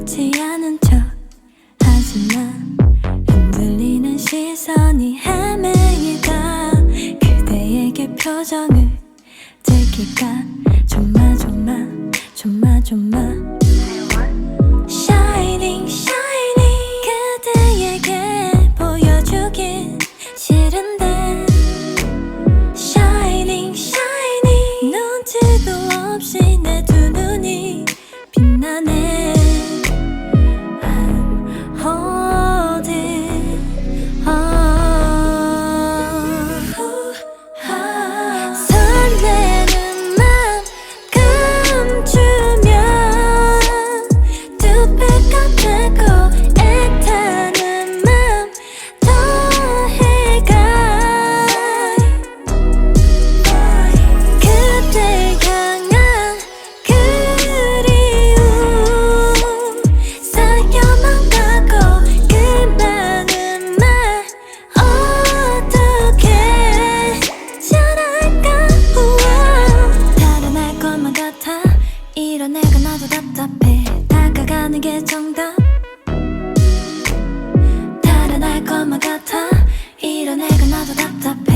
아무렇지 않은 척 하지만 흔들리는 시선이 헤매이다. 그대에게 표정을 들킬까 조마조마 Shining shining 그대에게 보여주긴 싫은데 Shining shining 눈치도 없이 내 두 눈이 빛나네. I'm holding on. 설레는 맘 감추면 두 배가 되고 애타는 맘 더해가. 그대 향한 그리움 쌓여만 가고 그 많은 말 어떻게 잘할까. 우와. 달아날 것만 같아. 이런 애가 나도 답답해. 다가가는 게 정답. 달아날 것만 같아. 이런 애가 나도 답답해.